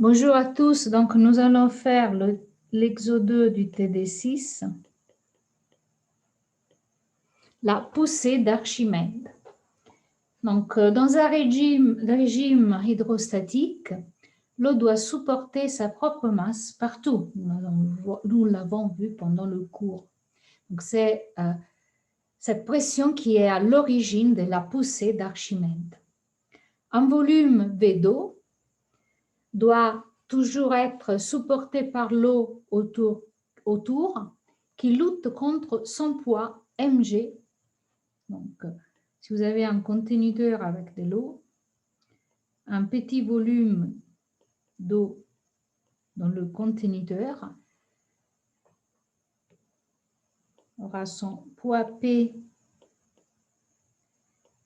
Bonjour à tous, donc nous allons faire l'exo 2 du TD6, la poussée d'Archimède. Donc, dans un régime hydrostatique, l'eau doit supporter sa propre masse partout. Nous l'avons vu pendant le cours. Donc, c'est cette pression qui est à l'origine de la poussée d'Archimède. Un volume V d'eau doit toujours être supporté par l'eau autour qui lutte contre son poids mg. Donc, si vous avez un conteneur avec de l'eau, un petit volume d'eau dans le conteneur aura son poids P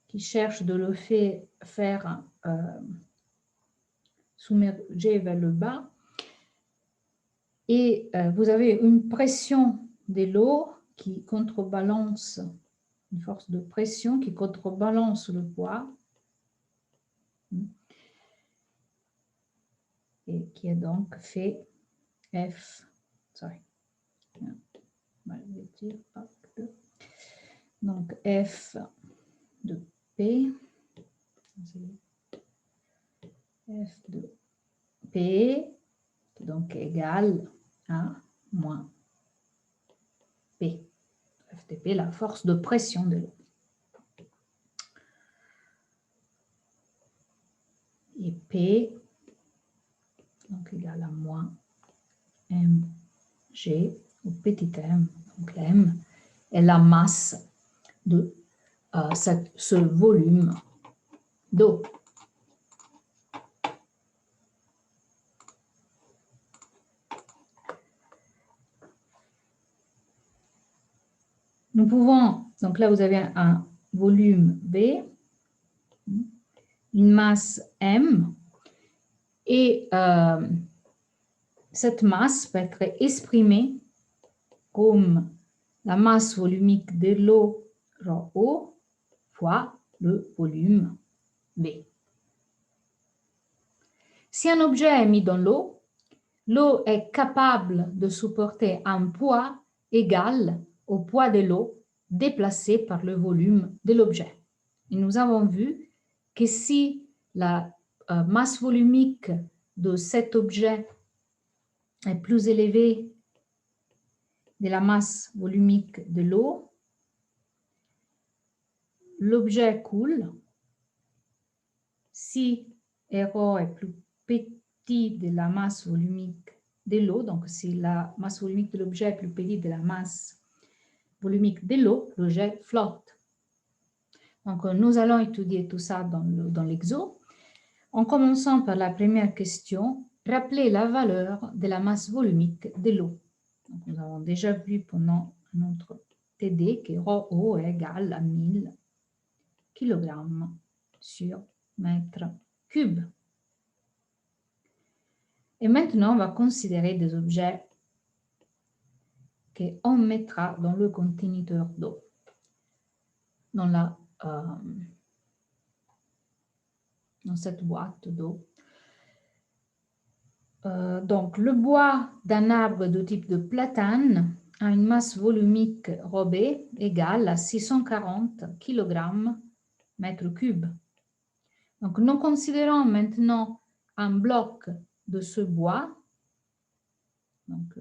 qui cherche de le faire submerger vers le bas. Et vous avez une pression de l'eau qui contrebalance, une force de pression qui contrebalance le poids et qui est donc fait F, donc F de P, F de P, donc égal à moins P. F de P, la force de pression de l'eau. Et P, donc égal à moins mg ou petit m, donc m est la masse de ce volume d'eau. Nous pouvons, donc là vous avez un volume V, une masse M, et cette masse peut être exprimée comme la masse volumique de l'eau, rho O, fois le volume V. Si un objet est mis dans l'eau, l'eau est capable de supporter un poids égal au poids de l'eau déplacé par le volume de l'objet. Et nous avons vu que si la masse volumique de cet objet est plus élevée de la masse volumique de l'eau, l'objet coule. Si ρ est plus petit de la masse volumique de l'eau, donc si la masse volumique de l'objet est plus petite de la masse volumique de l'eau, l'objet flotte. Donc nous allons étudier tout ça dans l'exo. En commençant par la première question, rappelez la valeur de la masse volumique de l'eau. Nous avons déjà vu pendant notre TD que ρ O est égal à 1000 kg sur mètre cube. Et maintenant, on va considérer des objets qu'on mettra dans le conteneur d'eau, dans cette boîte d'eau. Donc, le bois d'un arbre de type de platane a une masse volumique ρB égale à 640 kg mètre cube. Donc, nous considérons maintenant un bloc de ce bois. Donc,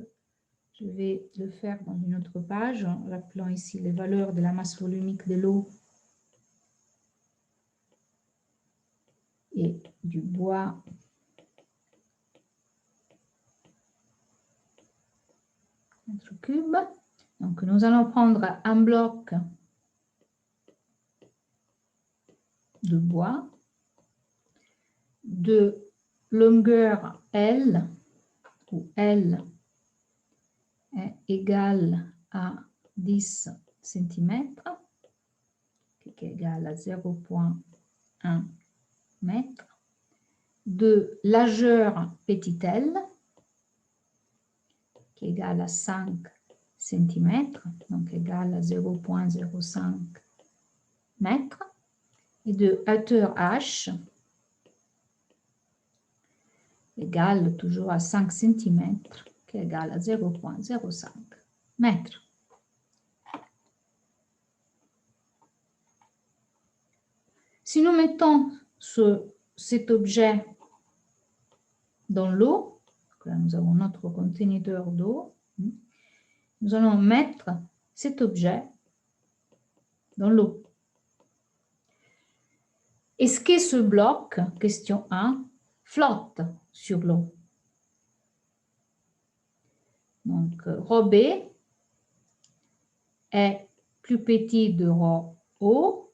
je vais le faire dans une autre page, en rappelant ici les valeurs de la masse volumique de l'eau et du bois mètre cube. Donc, nous allons prendre un bloc de bois de longueur L, où L est égal à 10 cm, qui est égal à 0,1 mètre, de largeur petit l, qui est égal à 5 cm, donc égal à 0,05 mètres, et de hauteur h, égale toujours à 5 cm, qui est égal à 0,05 mètres. Si nous mettons cet objet dans l'eau, là nous avons notre conteneur d'eau, nous allons mettre cet objet dans l'eau. Est-ce que ce bloc, question 1, flotte sur l'eau? Donc, rho B est plus petit de rho O.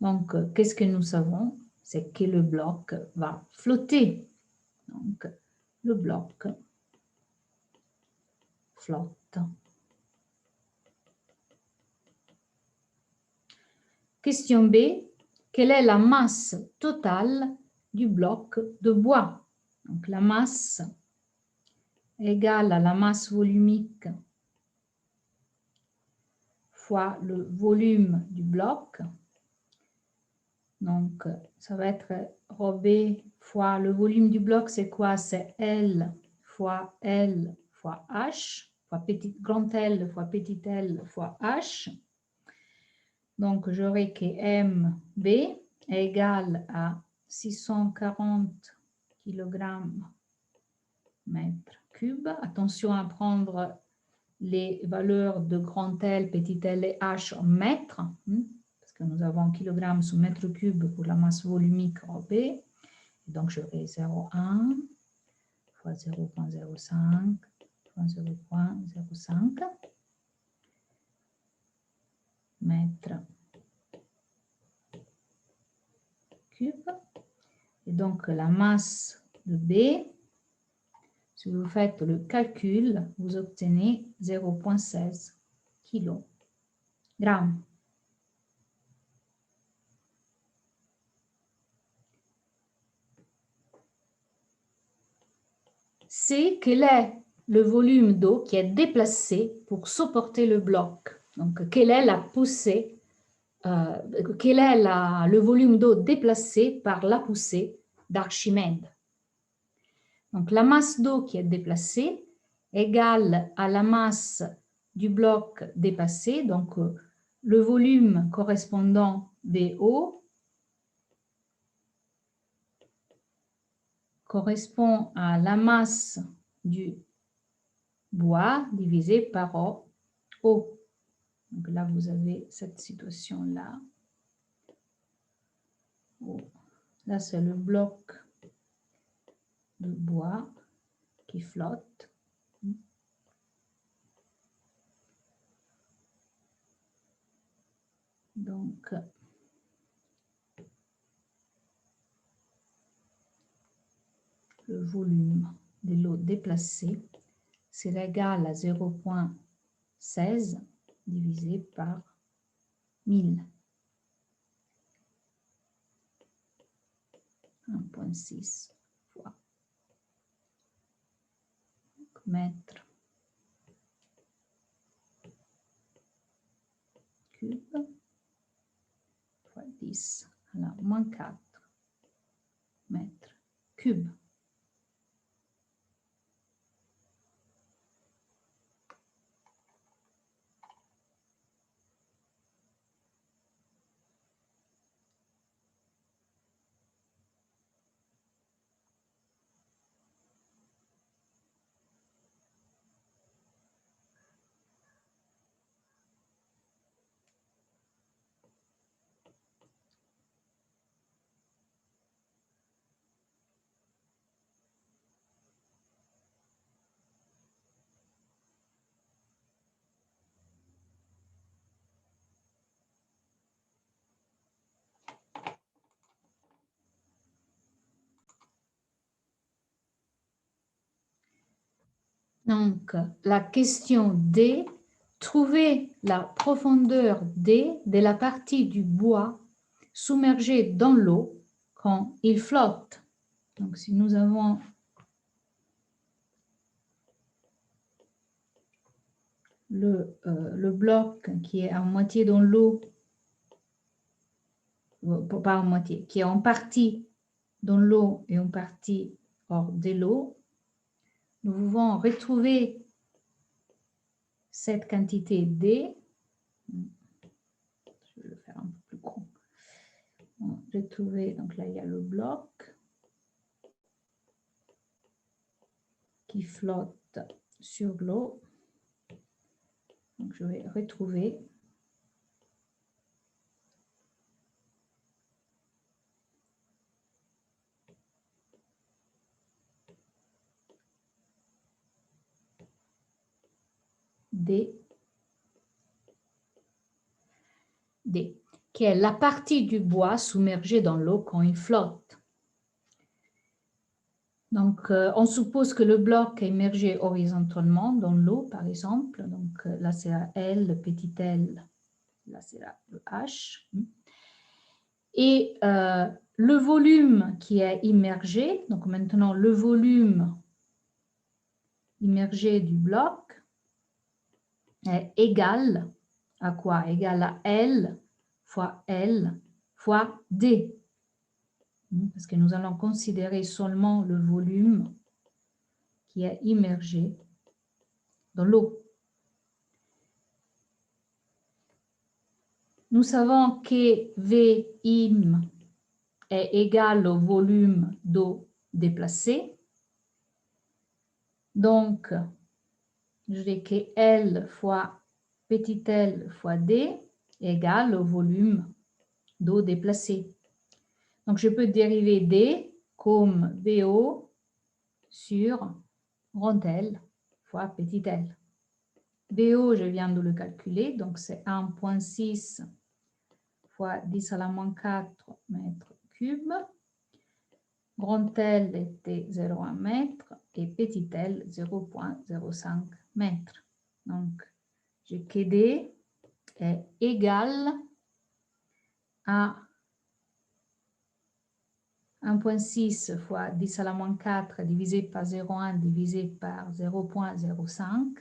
Donc, qu'est-ce que nous savons? C'est que le bloc va flotter. Donc, le bloc flotte. Question B. Quelle est la masse totale du bloc de bois? Donc, la masse est égale à la masse volumique fois le volume du bloc. Donc, ça va être rho B fois le volume du bloc, c'est quoi? C'est L fois H, fois grand L fois petit l fois H. Donc, j'aurai que MB est égal à 640 kg mètre cube. Attention à prendre les valeurs de grand L, petit l et H en mètres, parce que nous avons kg sur mètre cube pour la masse volumique rho B. Et donc, j'aurai 0,1 fois 0,05 fois 0,05 mètres cube. Et donc, la masse de B, si vous faites le calcul, vous obtenez 0,16 kg. C'est quel est le volume d'eau qui est déplacé pour supporter le bloc. Donc, quelle est la poussée, quel est le volume d'eau déplacé par la poussée d'Archimède. Donc, la masse d'eau qui est déplacée égale à la masse du bloc dépassé, donc le volume correspondant VO correspond à la masse du bois divisé par O. Donc là, vous avez cette situation-là. Là, c'est le bloc de bois qui flotte. Donc, le volume de l'eau déplacée, c'est égal à 0,16 divisé par 1000. 1,6 fois mètre cube fois 10 à la moins 4 mètres cubes. Donc, la question D, trouver la profondeur D de la partie du bois submergée dans l'eau quand il flotte. Donc, si nous avons le bloc qui est à moitié dans l'eau, pas à moitié, qui est en partie dans l'eau et en partie hors de l'eau, nous pouvons retrouver cette quantité D. Je vais le faire un peu plus grand. Retrouver, donc là, il y a le bloc qui flotte sur l'eau. Donc, je vais retrouver D, qui est la partie du bois submergée dans l'eau quand il flotte. Donc, on suppose que le bloc est immergé horizontalement dans l'eau, par exemple. Donc, là, c'est la L, le petit L. Là, c'est le H. Et le volume qui est immergé, donc maintenant, le volume immergé du bloc est égal à quoi? Égal à L fois D. Parce que nous allons considérer seulement le volume qui est immergé dans l'eau. Nous savons que Vim est égal au volume d'eau déplacée. Donc, je dis que L fois petit l fois D est égal au volume d'eau déplacée. Donc, je peux dériver D comme VO sur grand L fois petit l. VO, je viens de le calculer, donc c'est 1,6 fois 10 à la moins 4 mètres cubes. Grand L était 0,1 mètre et petit l 0,05 mètres. Donc, j'ai que D est égal à 1,6 fois 10 à la moins 4 divisé par 0,1 divisé par 0,05.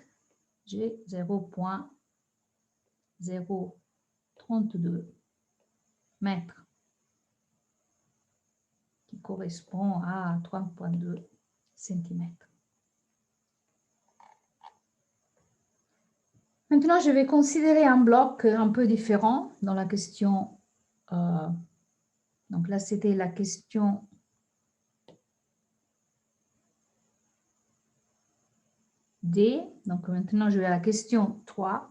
J'ai 0,032 mètres, qui correspond à 3,2 cm. Maintenant, je vais considérer un bloc un peu différent dans la question. Donc là, c'était la question D. Donc maintenant, je vais à la question 3.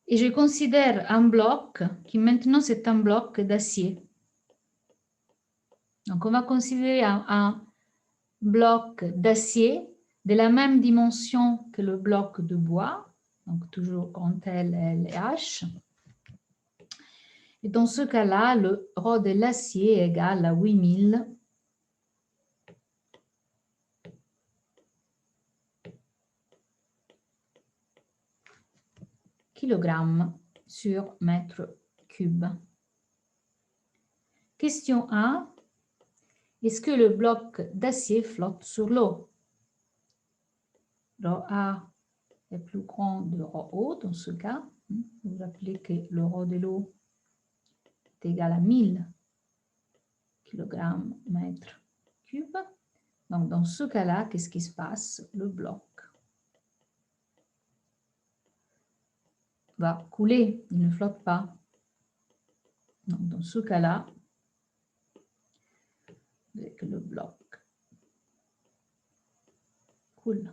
Et je considère un bloc qui maintenant, c'est un bloc d'acier. Donc, on va considérer un bloc d'acier de la même dimension que le bloc de bois. Donc, toujours grand L, L et H. Et dans ce cas-là, le rho de l'acier est égal à 8000 kg sur mètre cube. Question 1. Est-ce que le bloc d'acier flotte sur l'eau? Rho A est plus grand de rho O dans ce cas. Vous rappelez que le rho de l'eau est égal à 1000 kg mètre cube. Donc, dans ce cas-là, qu'est-ce qui se passe? Le bloc va couler, il ne flotte pas. Donc, dans ce cas-là, avec le bloc coule.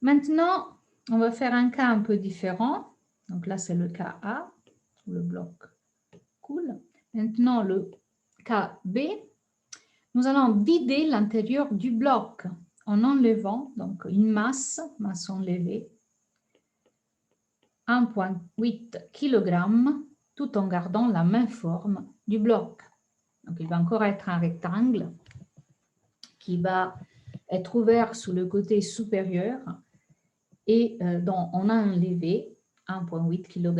Maintenant, on va faire un cas un peu différent. Donc là, c'est le cas A, où le bloc coule. Maintenant, le cas B, nous allons vider l'intérieur du bloc en enlevant donc une masse enlevée, 1,8 kg, tout en gardant la même forme du bloc. Donc, il va encore être un rectangle qui va être ouvert sur le côté supérieur et dont on a enlevé 1,8 kg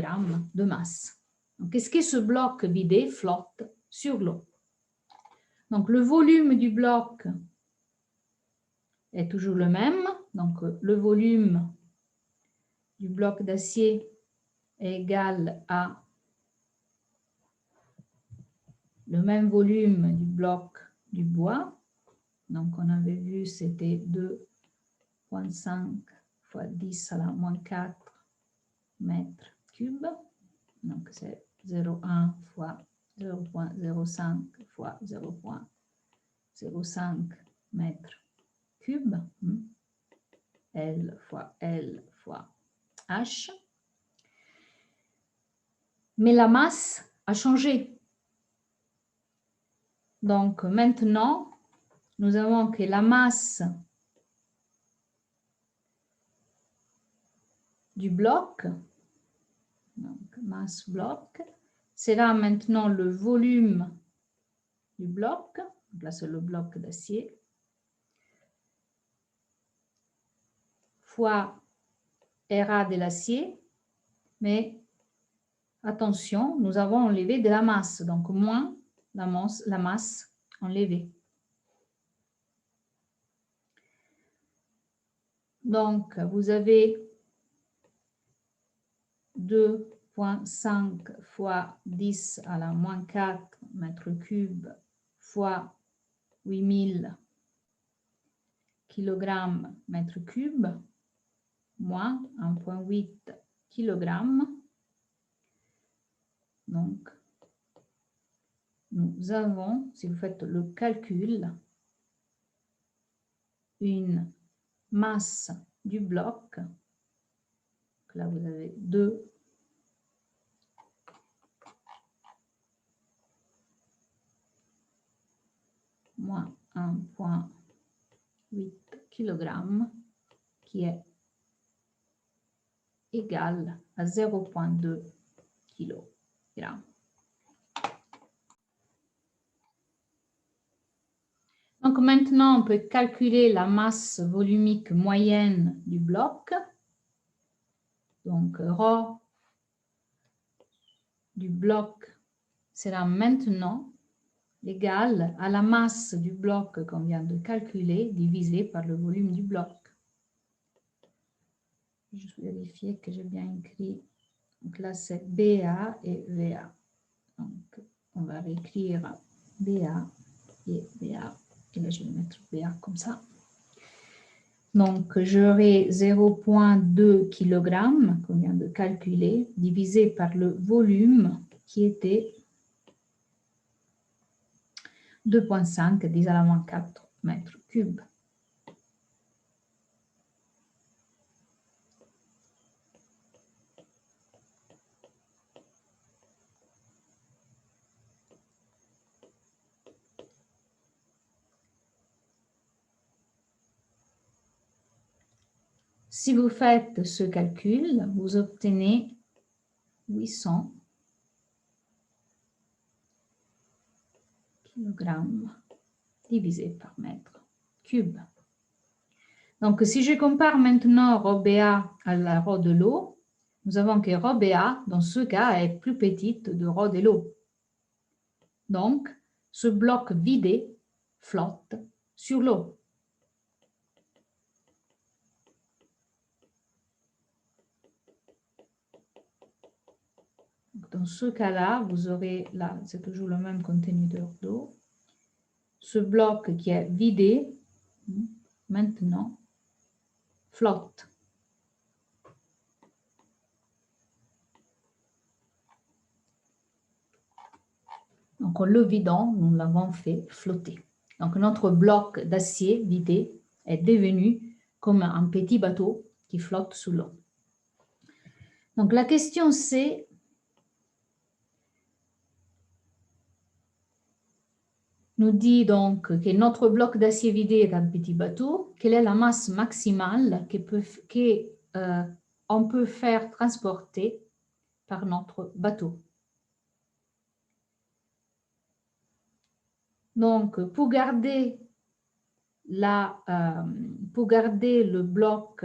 de masse. Donc, est-ce que ce bloc vidé flotte sur l'eau? Donc, le volume du bloc est toujours le même. Donc, le volume du bloc d'acier est égal à le même volume du bloc du bois. Donc, on avait vu, c'était 2,5 fois 10 à la moins 4 mètres cubes. Donc, c'est 0,1 fois 0,05 fois 0,05 mètres cubes. L fois L fois H. Mais la masse a changé. Donc, maintenant, nous avons que la masse du bloc, donc masse bloc, sera maintenant le volume du bloc. Donc là, c'est le bloc d'acier. Fois RA de l'acier. Mais attention, nous avons enlevé de la masse. Donc, moins la masse enlevée. Donc, vous avez 2,5 fois 10 à la moins 4 mètres cubes fois 8000 kg mètre cube moins 1,8 kg. Donc, nous avons, si vous faites le calcul, une masse du bloc. Donc là, vous avez 2 moins 1,8 kg qui est égal à 0,2 kg. Donc maintenant, on peut calculer la masse volumique moyenne du bloc. Donc, ρ du bloc sera maintenant égal à la masse du bloc qu'on vient de calculer divisé par le volume du bloc. Je vais vérifier que j'ai bien écrit. Donc là, c'est BA et VA. Donc, on va réécrire BA et VA. Et là, je vais mettre BA comme ça. Donc, j'aurai 0,2 kg qu'on vient de calculer, divisé par le volume qui était 2,5 10 à la moins 4 mètres cubes. Si vous faites ce calcul, vous obtenez 800 kg divisé par mètre cube. Donc, si je compare maintenant ρBA à la ρ de l'eau, nous avons que ρBA, dans ce cas, est plus petite de ρ de l'eau. Donc, ce bloc vidé flotte sur l'eau. Dans ce cas-là, vous aurez là, c'est toujours le même conteneur d'eau. Ce bloc qui est vidé, maintenant, flotte. Donc, en le vidant, nous l'avons fait flotter. Donc, notre bloc d'acier vidé est devenu comme un petit bateau qui flotte sous l'eau. Donc, la question c'est, nous dit donc que notre bloc d'acier vidé est un petit bateau. Quelle est la masse maximale qu'on peut faire transporter par notre bateau? Donc, pour garder le bloc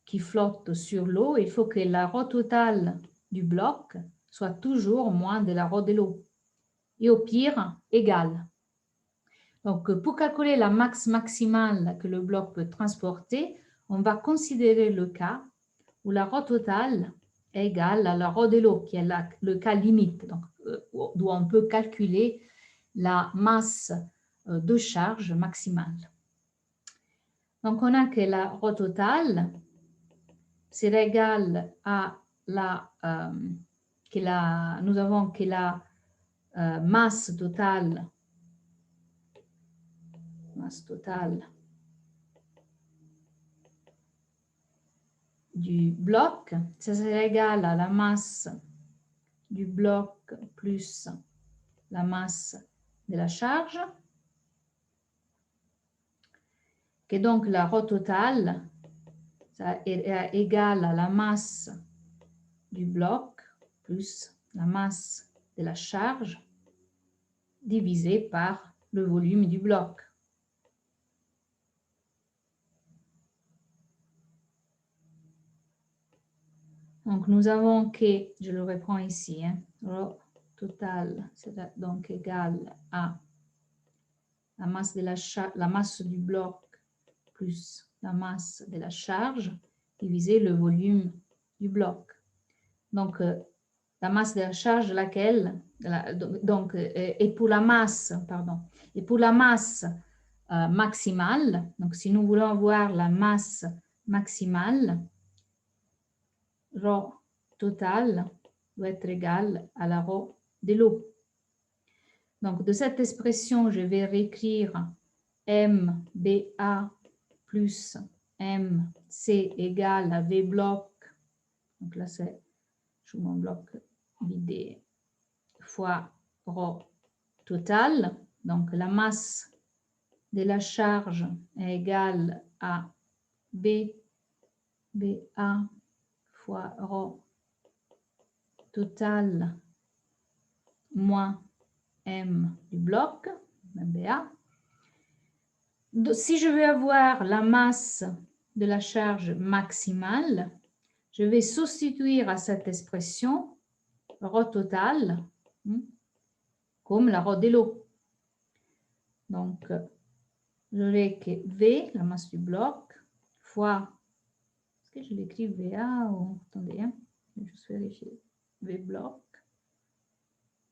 qui flotte sur l'eau, il faut que la ρ totale du bloc soit toujours moins de la ρ de l'eau. Et au pire, égale. Donc, pour calculer la masse maximale que le bloc peut transporter, on va considérer le cas où la ρ totale est égale à la ρ de l'eau, qui est le cas limite, donc d'où on peut calculer la masse de charge maximale. Donc, on a que la rho totale sera égale à nous avons que la masse totale du bloc, ça sera égal à la masse du bloc plus la masse de la charge, que donc la rho totale ça est égal à la masse du bloc plus la masse de la charge divisé par le volume du bloc. Donc, nous avons que, je le reprends ici, rho total sera donc égal à la masse, la masse du bloc plus la masse de la charge divisé le volume du bloc. Donc, la masse de la charge, laquelle, donc, et pour la masse, pardon, et pour la masse maximale, donc si nous voulons avoir la masse maximale, rho totale doit être égale à la rho de l'eau. Donc, de cette expression, je vais réécrire MBA plus MC égale à V bloc. Donc là, c'est mon bloc vidé fois rho total. Donc, la masse de la charge est égale à BA fois rho total moins M du bloc, MBA. Si je veux avoir la masse de la charge maximale, je vais substituer à cette expression rho total comme la rho de l'eau. Donc, j'aurai que V, la masse du bloc, fois, est-ce que je l'écris VA ou, attendez, je vais juste vérifier, V bloc,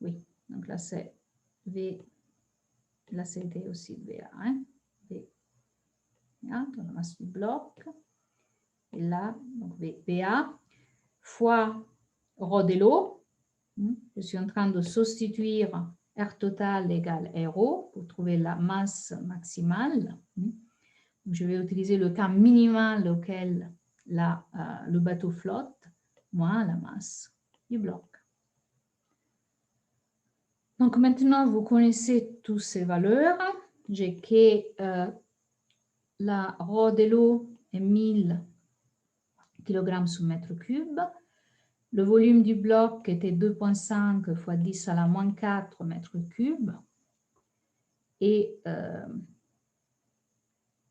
oui, donc là c'est V, là c'était aussi VA, V, donc la masse du bloc, et là, donc VA, fois rho de l'eau, je suis en train de substituer R total égale RO pour trouver la masse maximale. Je vais utiliser le cas minimal auquel le bateau flotte, moins la masse du bloc. Donc maintenant, vous connaissez toutes ces valeurs. J'ai que la rho de l'eau est 1000 kg sur mètre cube. Le volume du bloc était 2,5 fois 10 à la moins 4 mètres cubes. Et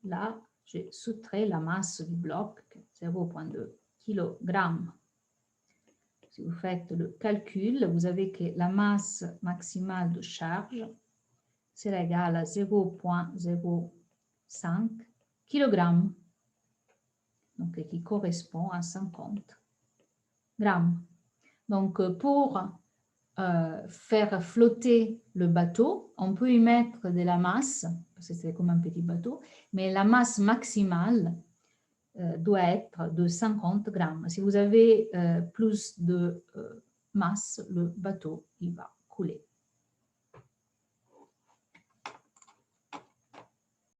là, j'ai soustrait la masse du bloc, 0,2 kg. Si vous faites le calcul, vous avez que la masse maximale de charge sera égale à 0,05 kg, donc qui correspond à 50 grammes. Donc, pour faire flotter le bateau, on peut y mettre de la masse, parce que c'est comme un petit bateau, mais la masse maximale doit être de 50 grammes. Si vous avez plus de masse, le bateau il va couler.